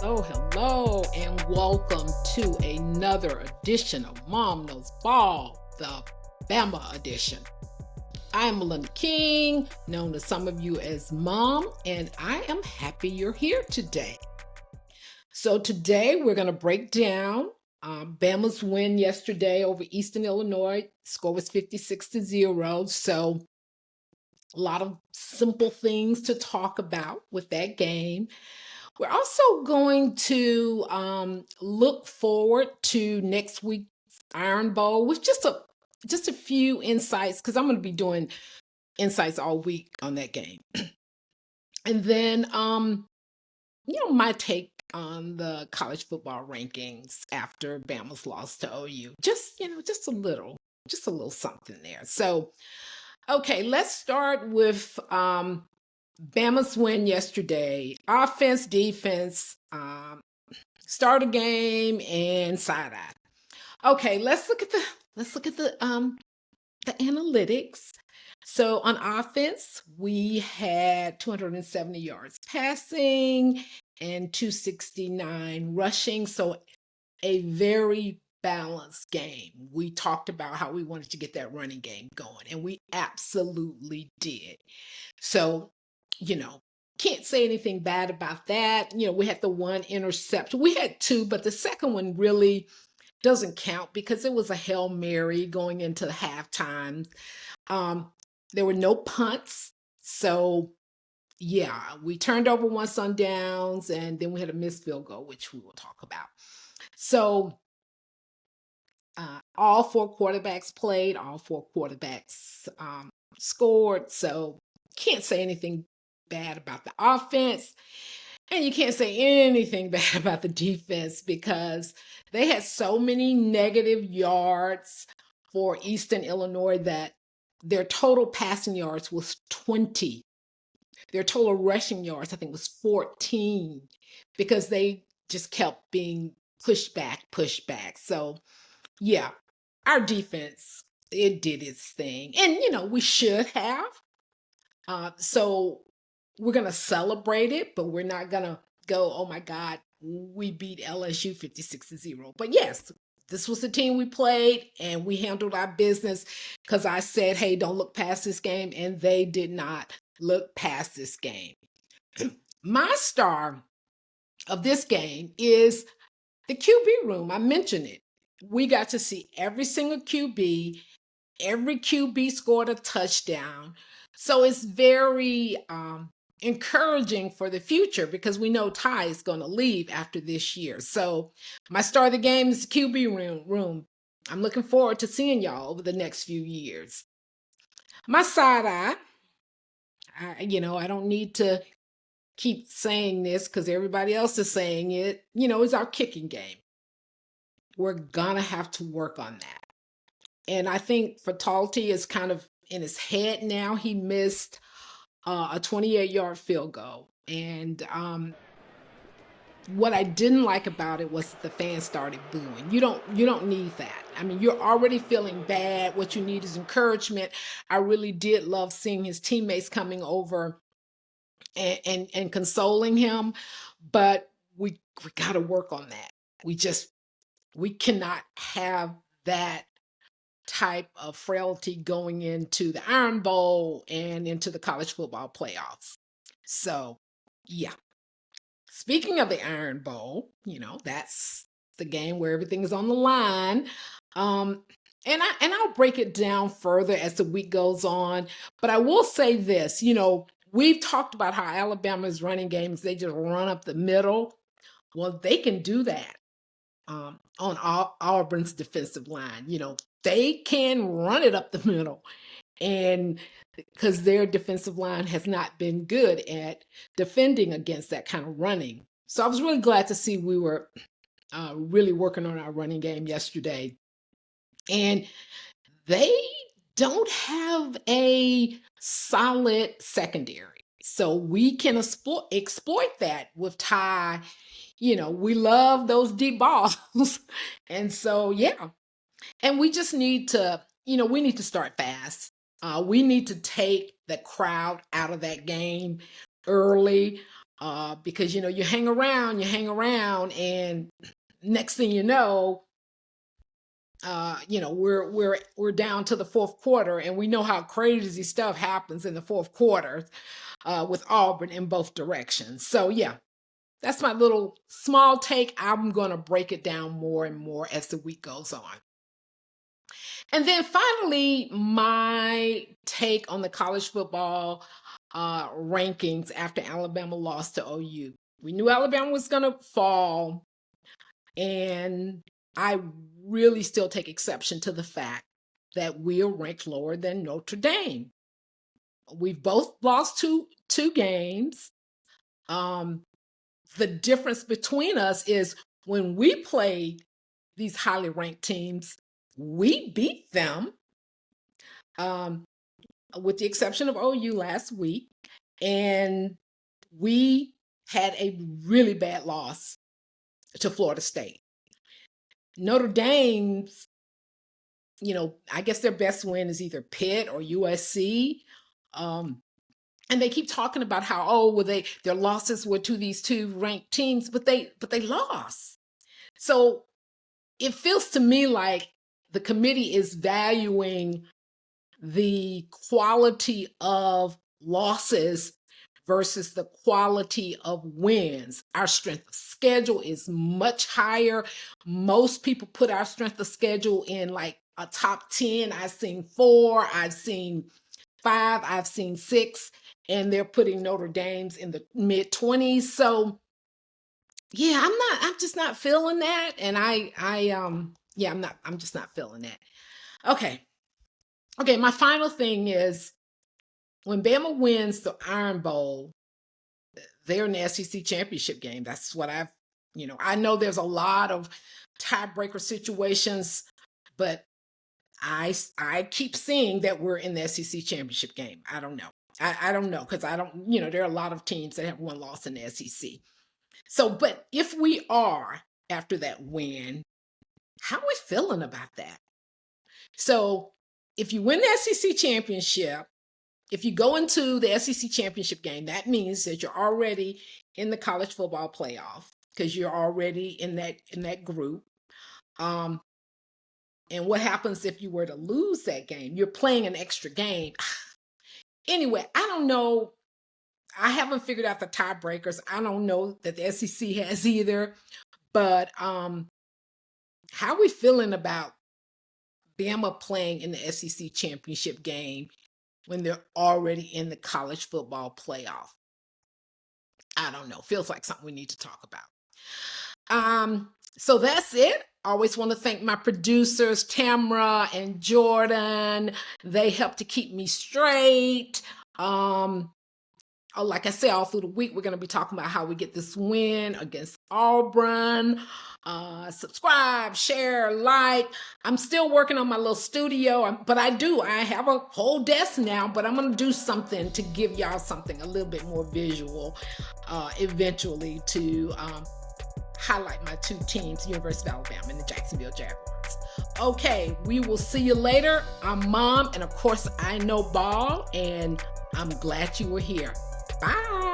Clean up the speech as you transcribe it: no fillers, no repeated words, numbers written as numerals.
Hello, and welcome to another edition of Mom Knows Ball, the Bama edition. I'm Melinda King, known to some of you as Mom, and I am happy you're here today. So today we're going to break down Bama's win yesterday over Eastern Illinois. Score was 56-0. So a lot of simple things to talk about with that game. We're also going to look forward to next week's Iron Bowl with just a few insights, because I'm going to be doing insights all week on that game. And then my take on the college football rankings after Bama's loss to OU. Just a little something there. So, okay, let's start with Bama's win yesterday. Offense, defense, start a game, and side eye. Okay, let's look at the analytics. So on offense, we had 270 yards passing and 269 rushing. So a very balanced game. We talked about how we wanted to get that running game going, and we absolutely did. So, can't say anything bad about that. We had the one interception. We had two, but the second one really doesn't count because it was a Hail Mary going into halftime. There were no punts. So, yeah, we turned over once on downs, and then we had a missed field goal, which we will talk about. So, all four quarterbacks played, all four quarterbacks scored. So, can't say anything bad about the offense, and you can't say anything bad about the defense because they had so many negative yards for Eastern Illinois that their total passing yards was 20. Their total rushing yards, I think, was 14 because they just kept being pushed back. So, yeah, our defense, it did its thing. And, we should have. So we're going to celebrate it, but we're not going to go, oh my God, we beat LSU 56-0. But yes, this was the team we played, and we handled our business because I said, hey, don't look past this game. And they did not look past this game. My star of this game is the QB room. I mentioned it. We got to see every single QB. Every QB scored a touchdown. So it's very encouraging for the future because we know Ty is going to leave after this year. So my star of the game is the QB room. I'm looking forward to seeing y'all over the next few years. My side eye, I don't need to keep saying this because everybody else is saying it, is our kicking game. We're going to have to work on that. And I think Fatality is kind of in his head now. He missed a 28-yard field goal. And what I didn't like about it was the fans started booing. You don't need that. I mean, you're already feeling bad. What you need is encouragement. I really did love seeing his teammates coming over and consoling him. But we got to work on that. We cannot have that type of frailty going into the Iron Bowl and into the college football playoffs. So, yeah. Speaking of the Iron Bowl, that's the game where everything is on the line. And I'll break it down further as the week goes on. But I will say this, we've talked about how Alabama's running games, they just run up the middle. Well, they can do that on Auburn's defensive line. They can run it up the middle, and because their defensive line has not been good at defending against that kind of running. So I was really glad to see we were really working on our running game yesterday. And they don't have a solid secondary. So we can exploit that with Ty. We love those deep balls. And so, yeah. And we just need to, we need to start fast. We need to take that crowd out of that game early, because you hang around, and next thing you know, we're down to the fourth quarter, and we know how crazy stuff happens in the fourth quarter with Auburn in both directions. So yeah, that's my little small take. I'm going to break it down more and more as the week goes on. And then finally, my take on the college football rankings after Alabama lost to OU. We knew Alabama was going to fall, and I really still take exception to the fact that we are ranked lower than Notre Dame. We've both lost two games. The difference between us is when we play these highly ranked teams, we beat them, with the exception of OU last week. And we had a really bad loss to Florida State. Notre Dame's, I guess their best win is either Pitt or USC. And they keep talking about how, their losses were to these two ranked teams, but they lost. So it feels to me like the committee is valuing the quality of losses versus the quality of wins. Our strength of schedule is much higher. Most people put our strength of schedule in like a top 10. I've seen 4, I've seen 5, I've seen 6, and they're putting Notre Dame's in the mid-20s. So yeah, I'm just not feeling that. And I'm just not feeling that. Okay, my final thing is when Bama wins the Iron Bowl, they're in the SEC championship game. That's what I know there's a lot of tiebreaker situations, but I keep seeing that we're in the SEC championship game. I don't know. I don't know, because there are a lot of teams that have one loss in the SEC. So, but if we are after that win, how are we feeling about that? So if you win the SEC championship, if you go into the SEC championship game, that means that you're already in the college football playoff, because you're already in that group. And what happens if you were to lose that game? You're playing an extra game. Anyway, I don't know. I haven't figured out the tiebreakers. I don't know that the SEC has either. But how are we feeling about Bama playing in the SEC championship game when they're already in the college football playoff? I don't know. Feels like something we need to talk about. So that's it. I always want to thank my producers, Tamra and Jordan. They help to keep me straight. Like I said, all through the week, we're going to be talking about how we get this win against Auburn. Subscribe, share, like. I'm still working on my little studio, but I have a whole desk now, but I'm going to do something to give y'all something a little bit more visual eventually to highlight my two teams, University of Alabama and the Jacksonville Jaguars. Okay, we will see you later. I'm Mom, and of course, I know ball, and I'm glad you were here. Bye.